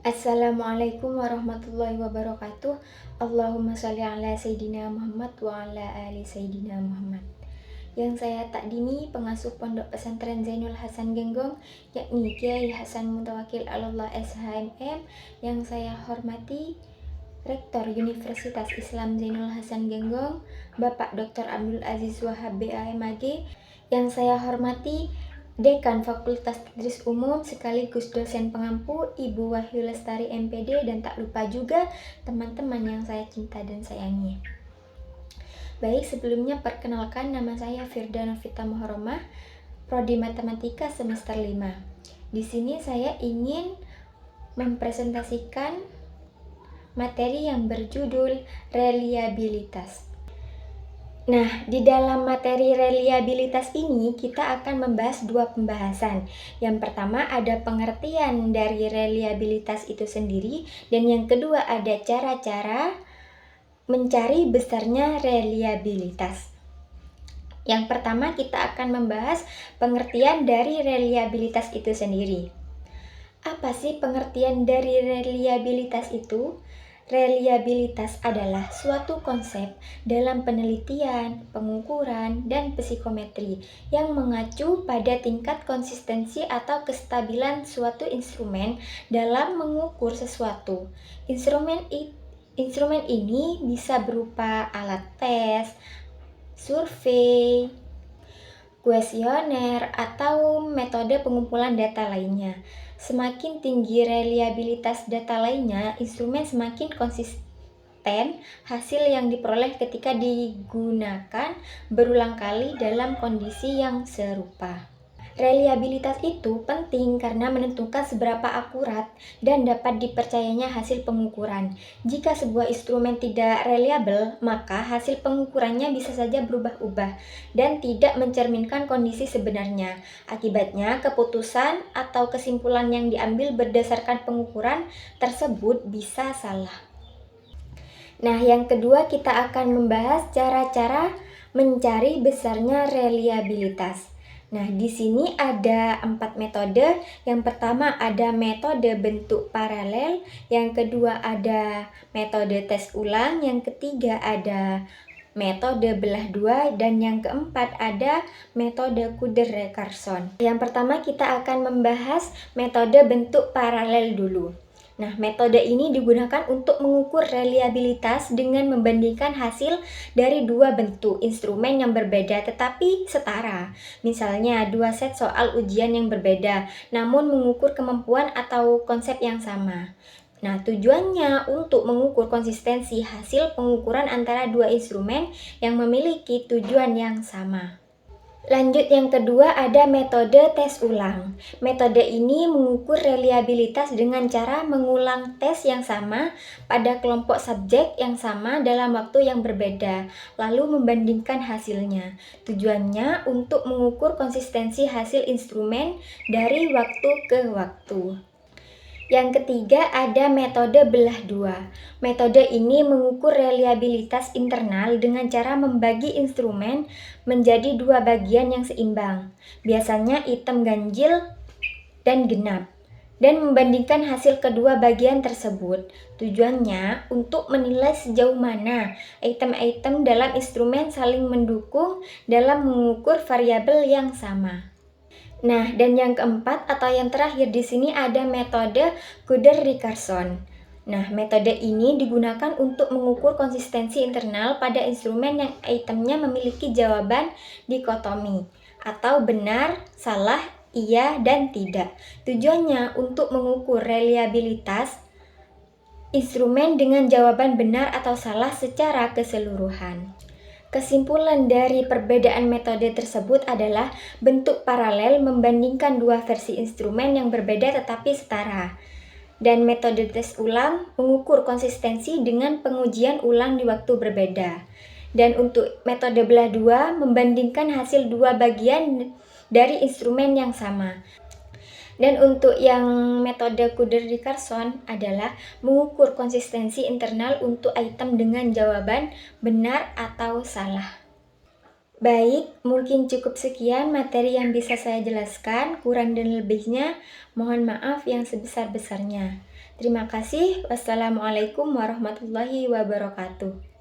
Assalamualaikum warahmatullahi wabarakatuh. Allahumma sholli ala Sayyidina Muhammad wa ala ali Sayyidina Muhammad. Yang saya takdimi pengasuh Pondok Pesantren Zainul Hasan Genggong, yakni Kiai Hasan Mutawakil Allah SHMM. Yang saya hormati Rektor Universitas Islam Zainul Hasan Genggong, Bapak Dr. Abdul Aziz Wahab BAMAG. Yang saya hormati Dekan Fakultas Tadris Umum sekaligus dosen pengampu Ibu Wahyu Lestari MPD, dan tak lupa juga teman-teman yang saya cinta dan sayangi. Baik, sebelumnya perkenalkan, nama saya Firda Novita Muharramah, Prodi Matematika semester 5. Di sini saya ingin mempresentasikan materi yang berjudul reliabilitas. Nah, di dalam materi reliabilitas ini kita akan membahas dua pembahasan. Yang pertama ada pengertian dari reliabilitas itu sendiri, dan yang kedua ada cara-cara mencari besarnya reliabilitas. Yang pertama kita akan membahas pengertian dari reliabilitas itu sendiri. Apa sih pengertian dari reliabilitas itu? Reliabilitas adalah suatu konsep dalam penelitian, pengukuran, dan psikometri yang mengacu pada tingkat konsistensi atau kestabilan suatu instrumen dalam mengukur sesuatu. Instrumen ini bisa berupa alat tes, survei, kuesioner, atau metode pengumpulan data lainnya. Semakin tinggi reliabilitas data lainnya, instrumen semakin konsisten hasil yang diperoleh ketika digunakan berulang kali dalam kondisi yang serupa. Reliabilitas itu penting karena menentukan seberapa akurat dan dapat dipercayanya hasil pengukuran. Jika sebuah instrumen tidak reliabel, maka hasil pengukurannya bisa saja berubah-ubah dan tidak mencerminkan kondisi sebenarnya. Akibatnya, keputusan atau kesimpulan yang diambil berdasarkan pengukuran tersebut bisa salah. Nah, yang kedua kita akan membahas cara-cara mencari besarnya reliabilitas. Nah, di sini ada 4 metode. Yang pertama ada metode bentuk paralel, yang kedua ada metode tes ulang, yang ketiga ada metode belah dua, dan yang keempat ada metode Kuder-Recurson. Yang pertama kita akan membahas metode bentuk paralel dulu. Nah, metode ini digunakan untuk mengukur reliabilitas dengan membandingkan hasil dari dua bentuk instrumen yang berbeda tetapi setara. Misalnya, dua set soal ujian yang berbeda, namun mengukur kemampuan atau konsep yang sama. Nah, tujuannya untuk mengukur konsistensi hasil pengukuran antara dua instrumen yang memiliki tujuan yang sama. Lanjut, yang kedua ada metode tes ulang. Metode ini mengukur reliabilitas dengan cara mengulang tes yang sama pada kelompok subjek yang sama dalam waktu yang berbeda, lalu membandingkan hasilnya. Tujuannya untuk mengukur konsistensi hasil instrumen dari waktu ke waktu. Yang ketiga ada metode belah dua. Metode ini mengukur reliabilitas internal dengan cara membagi instrumen menjadi dua bagian yang seimbang, biasanya hitam ganjil dan genap, dan membandingkan hasil kedua bagian tersebut. Tujuannya untuk menilai sejauh mana item-item dalam instrumen saling mendukung dalam mengukur variabel yang sama. Nah, dan yang keempat atau yang terakhir di sini ada metode Kuder-Recurson. Nah, metode ini digunakan untuk mengukur konsistensi internal pada instrumen yang itemnya memiliki jawaban dikotomi atau benar, salah, iya, dan tidak. Tujuannya untuk mengukur reliabilitas instrumen dengan jawaban benar atau salah secara keseluruhan. Kesimpulan dari perbedaan metode tersebut adalah bentuk paralel membandingkan dua versi instrumen yang berbeda tetapi setara. Dan metode tes ulang mengukur konsistensi dengan pengujian ulang di waktu berbeda. Dan untuk metode belah dua membandingkan hasil dua bagian dari instrumen yang sama. Dan untuk yang metode Kuder-Recurson adalah mengukur konsistensi internal untuk item dengan jawaban benar atau salah. Baik, mungkin cukup sekian materi yang bisa saya jelaskan. Kurang dan lebihnya, mohon maaf yang sebesar-besarnya. Terima kasih. Wassalamualaikum warahmatullahi wabarakatuh.